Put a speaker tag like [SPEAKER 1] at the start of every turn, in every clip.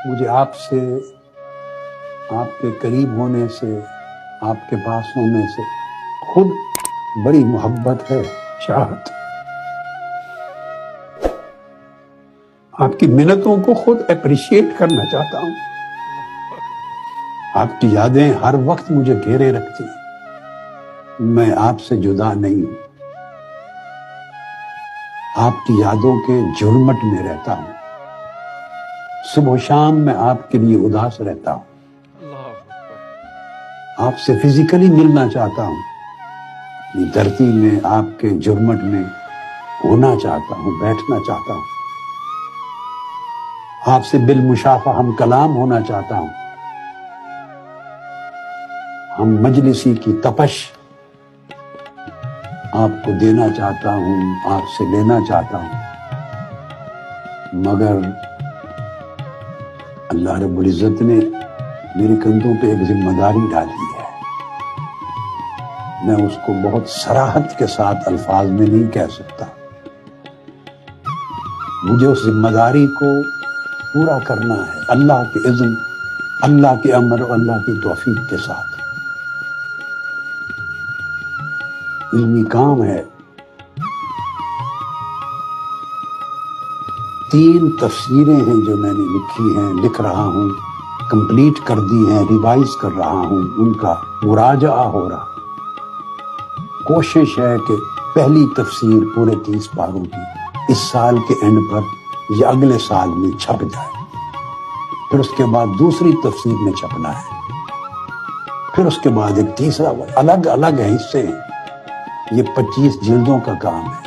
[SPEAKER 1] مجھے آپ سے، آپ کے قریب ہونے سے، آپ کے پاس ہونے سے خود بڑی محبت ہے، چاہت۔ آپ کی منتوں کو خود اپریشیٹ کرنا چاہتا ہوں۔ آپ کی یادیں ہر وقت مجھے گھیرے رکھتی ہیں، میں آپ سے جدا نہیں ہوں، آپ کی یادوں کے جھرمٹ میں رہتا ہوں، صبح و شام میں آپ کے لیے اداس رہتا ہوں، آپ سے فزیکلی ملنا چاہتا ہوں، یہ دھرتی میں آپ کے جھرمٹ میں ہونا چاہتا ہوں، بیٹھنا چاہتا ہوں، آپ سے بالمشافہ ہم کلام ہونا چاہتا ہوں، ہم مجلسی کی تپش آپ کو دینا چاہتا ہوں، آپ سے لینا چاہتا ہوں، مگر اللہ رب العزت نے میرے کندھوں پہ ایک ذمہ داری ڈالی ہے، میں اس کو بہت صراحت کے ساتھ الفاظ میں نہیں کہہ سکتا، مجھے اس ذمہ داری کو پورا کرنا ہے، اللہ کے اذن، اللہ کے امر اور اللہ کی توفیق کے ساتھ۔ علمی کام ہے، 3 تفسیریں ہیں جو میں نے لکھی ہیں، لکھ رہا ہوں، کمپلیٹ کر دی ہیں، ریوائز کر رہا ہوں، ان کا مراجعہ ہو رہا۔ کوشش ہے کہ پہلی تفسیر پورے 30 پاروں کی اس سال کے اینڈ پر یا اگلے سال میں چھپ جائے، پھر اس کے بعد دوسری تفسیر میں چھپنا ہے، پھر اس کے بعد ایک تیسرا، الگ الگ حصے ہیں، یہ 25 جلدوں کا کام ہے،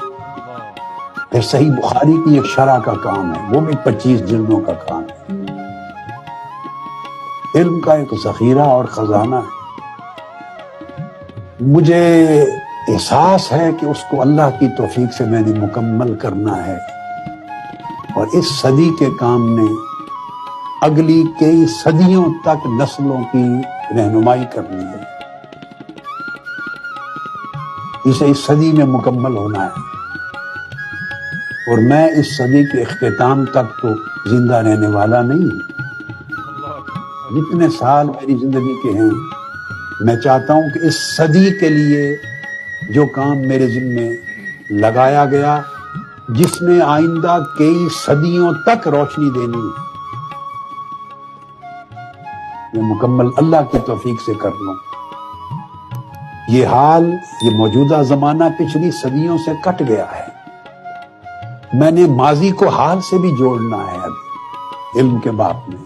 [SPEAKER 1] پھر صحیح بخاری کی ایک شرح کا کام ہے، وہ بھی 25 جلدوں کا کام ہے۔ علم کا ایک ذخیرہ اور خزانہ ہے، مجھے احساس ہے کہ اس کو اللہ کی توفیق سے میں نے مکمل کرنا ہے، اور اس صدی کے کام نے اگلی کئی صدیوں تک نسلوں کی رہنمائی کرنی ہے، اسے اس صدی میں مکمل ہونا ہے، اور میں اس صدی کے اختتام تک تو زندہ رہنے والا نہیں ہوں۔ جتنے سال میری زندگی کے ہیں، میں چاہتا ہوں کہ اس صدی کے لیے جو کام میرے ذمے لگایا گیا، جس نے آئندہ کئی صدیوں تک روشنی دینی ہے، میں مکمل اللہ کی توفیق سے کر لوں۔ یہ حال، یہ موجودہ زمانہ پچھلی صدیوں سے کٹ گیا ہے، میں نے ماضی کو حال سے بھی جوڑنا ہے ابھی علم کے باب میں،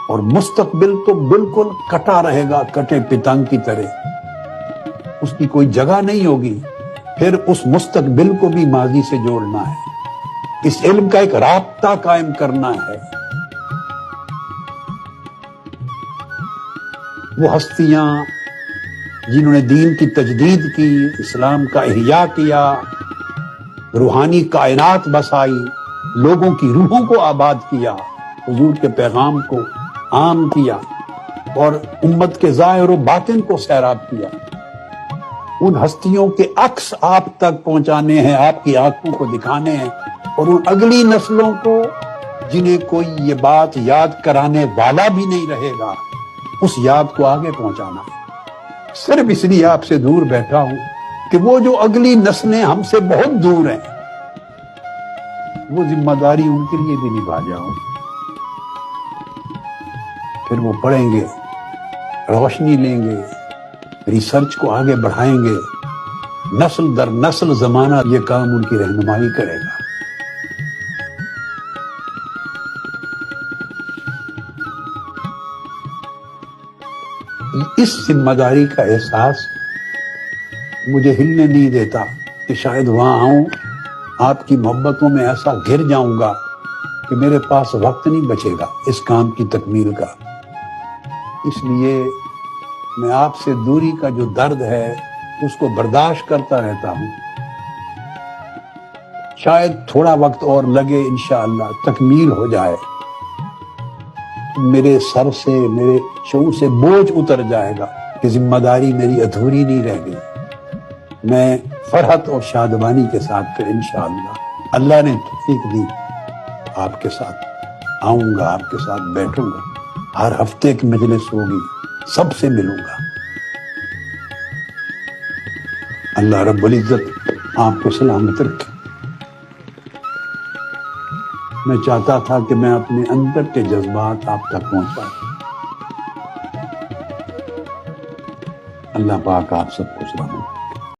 [SPEAKER 1] اور مستقبل تو بالکل کٹا رہے گا، کٹے پتنگ کی طرح، اس کی کوئی جگہ نہیں ہوگی، پھر اس مستقبل کو بھی ماضی سے جوڑنا ہے، اس علم کا ایک رابطہ قائم کرنا ہے۔ وہ ہستیاں جنہوں نے دین کی تجدید کی، اسلام کا احیاء کیا، روحانی کائنات بسائی، لوگوں کی روحوں کو آباد کیا، حضور کے پیغام کو عام کیا، اور امت کے ظاہر و باطن کو سیراب کیا، ان ہستیوں کے عکس آپ تک پہنچانے ہیں، آپ کی آنکھوں کو دکھانے ہیں، اور ان اگلی نسلوں کو جنہیں کوئی یہ بات یاد کرانے والا بھی نہیں رہے گا، اس یاد کو آگے پہنچانا ہے۔ صرف اس لیے آپ سے دور بیٹھا ہوں کہ وہ جو اگلی نسلیں ہم سے بہت دور ہیں، وہ ذمہ داری ان کے لیے بھی نبھا جاؤں، پھر وہ پڑھیں گے، روشنی لیں گے، ریسرچ کو آگے بڑھائیں گے، نسل در نسل زمانہ یہ کام ان کی رہنمائی کرے گا۔ اس ذمہ داری کا احساس مجھے ہلنے نہیں دیتا کہ شاید وہاں آؤں، آپ کی محبتوں میں ایسا گر جاؤں گا کہ میرے پاس وقت نہیں بچے گا اس کام کی تکمیل کا۔ اس لیے میں آپ سے دوری کا جو درد ہے اس کو برداشت کرتا رہتا ہوں، شاید تھوڑا وقت اور لگے، انشاءاللہ تکمیل ہو جائے، میرے سر سے، میرے شعور سے بوجھ اتر جائے گا کہ ذمہ داری میری ادھوری نہیں رہ گئی، میں فرحت اور شادمانی کے ساتھ پھر انشاءاللہ، اللہ نے توفیق دی، آپ کے ساتھ آؤں گا، آپ کے ساتھ بیٹھوں گا، ہر ہفتے کی مجلس ہوگی، سب سے ملوں گا۔ اللہ رب العزت آپ کو سلامت رکھے۔ میں چاہتا تھا کہ میں اپنے اندر کے جذبات آپ تک پہنچا دوں۔ اللہ پاک آپ سب کو سلامت